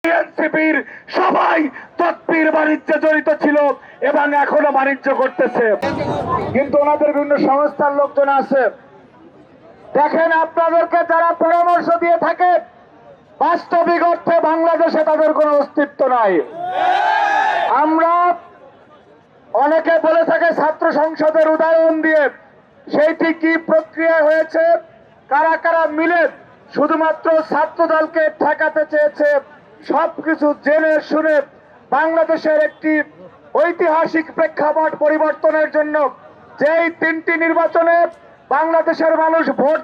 এনসিপির সবাই তৎপীর বাণিজ্যে জড়িত ছিল এবং এখনো বাণিজ্য করতেছে, কিন্তু ওনাদের বিভিন্ন সংস্থার লোকজন আছে। দেখেন, আপনাদেরকে যারা পরামর্শ দিয়ে থাকে, বাস্তবিক অর্থে বাংলাদেশে তাদের কোনো অস্তিত্ব নাই। আমরা অনেকে বলে থাকে ছাত্র সংসদের উদাহরণ দিয়ে, সেইটি কি প্রক্রিয়া হয়েছে, কারা কারা মিলে শুধুমাত্র ছাত্র দলকে ঠেকাতে চেয়েছে, সবকিছু জেনে শুনে বাংলাদেশের একটি ঐতিহাসিক প্রেক্ষাপট পরিবর্তনের জন্য যেই তিনটি নির্বাচনে বাংলাদেশের মানুষ ভোট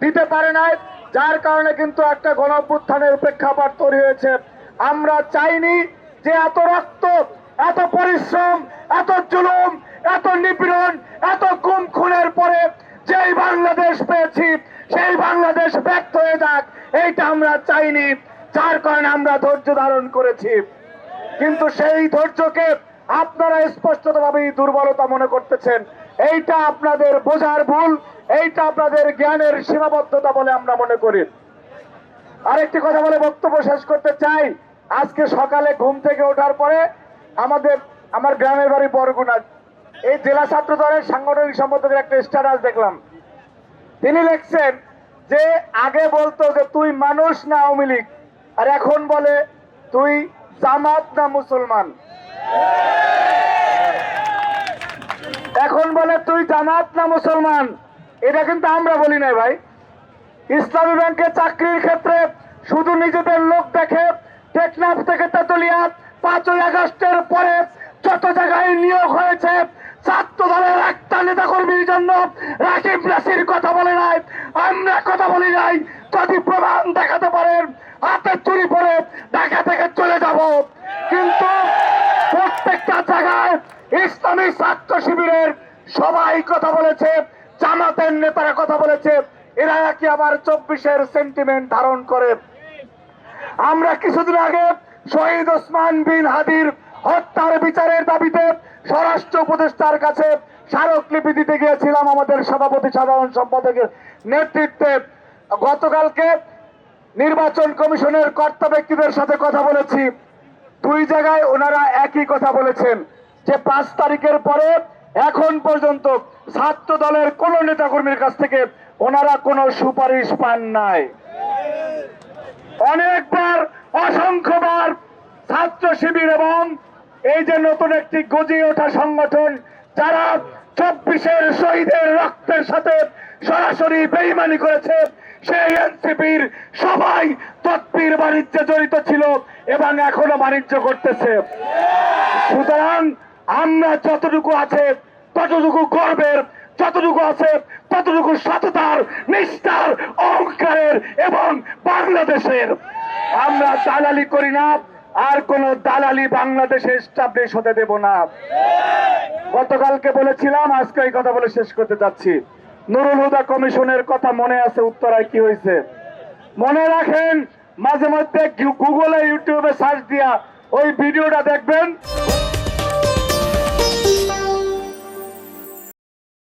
দিতে পারে নাই, যার কারণে কিন্তু একটা গণঅভ্যুত্থানের প্রেক্ষাপট তৈরি হয়েছে। আমরা চাইনি যে এত রক্ত, এত পরিশ্রম, এত জুলুম, এত নিপীড়ন, এত গুম খুনের পরে যেই বাংলাদেশ পেয়েছি সেই বাংলাদেশ ব্যর্থ হয়ে যাক, এইটা আমরা চাইনি। যার কারণে আমরা ধৈর্য ধারণ করেছি, কিন্তু সেই ধৈর্যকে আপনারা স্পষ্টতভাবেই দুর্বলতা মনে করতেছেন। এইটা আপনাদের বোঝার ভুল, এইটা আপনাদের জ্ঞানের সীমাবদ্ধতা বলে আমরা মনে করি। আরেকটি কথা বলে বক্তব্য শেষ করতে চাই। আজকে সকালে ঘুম থেকে ওঠার পরে আমার গ্রামের বাড়ি বরগুনা, এই জেলা ছাত্র দলের সাংগঠনিক সম্পাদকের একটা স্ট্যাটাস দেখলাম। তিনি লিখছেন যে আগে বলতো যে তুই মানুষ না আওয়ামী লীগ, আর এখন বলে তুই জামাত না মুসলমান। এখন বলে তুই জামাত না মুসলমান। এটা কিন্তু আমরা বলি নাই ভাই। ইসলামী ব্যাংকে চাকরির ক্ষেত্রে শুধু নিজেদের লোক দেখে টেকনাফ থেকে তেতুলিয়া 5ই আগস্টের পরে যত জায়গায় নিয়োগ হয়েছে, ছাত্র দলের একটা নেতা কর্মীর জন্য রাকিব নাসির কথা বলে নাই, আমরা কথা বলি নাই। যদি প্রমাণ দেখাতে পারেন হাতে চুরি পরে ঢাকা থেকে চলে যাব। কিন্তু প্রত্যেকটা জায়গায় ইসলামী ছাত্র শিবিরের সবাই কথা বলেছে, জামাতের নেতারা কথা বলেছে। এরা কি আবার 24-এর সেন্টিমেন্ট ধারণ করে? আমরা কিছুদিন আগে শহীদ ওসমান বিন হাদির হত্যার বিচারের দাবিতে স্বরাষ্ট্র উপদেষ্টার কাছে স্মারকলিপি দিতে গিয়েছিলাম আমাদের সভাপতি সাধারণ সম্পাদকের নেতৃত্বে। গতকালকে নির্বাচন কমিশনের কর্তা ব্যক্তিদের সাথে কথা বলেছি, 2 জায়গায় ওনারা একই কথা বলেছেন যে 5 তারিখের পরে এখন পর্যন্ত ছাত্র দলের কোন নেতাকর্মীর কাছ থেকে ওনারা কোনো সুপারিশ পান নাই। অনেকবার, অসংখ্যবার ছাত্র শিবির এবং এই যে নতুন একটি গজিয়ে ওঠা সংগঠন, যারা 24-এর শহীদের রক্তের সাথে সরাসরি বেইমানি করেছে, সেই এনসিপির সবাই তৎপীর বাণিজ্যে জড়িত ছিল এবং এখনো বাণিজ্য করতেছে। সুতরাং আমরা যতটুকু আছে ততটুকু গর্বের, যতটুকু আছে ততটুকু সততার, নিষ্ঠার, অহংকারের এবং বাংলাদেশের। আমরা দালালি করি না, আর কোন দালালি বাংলাদেশে এস্টাবলিশ হতে দেব না। গতকালকে বলেছিলাম, আজকে এই কথা বলে শেষ করতে যাচ্ছি। নুরুল হুদা কমিশনের কথা মনে আছে? উত্তরায় কি হয়েছে মনে রাখেন। মাঝে মধ্যে গুগলে, ইউটিউবে সার্চ দিয়া ওই ভিডিওটা দেখবেন।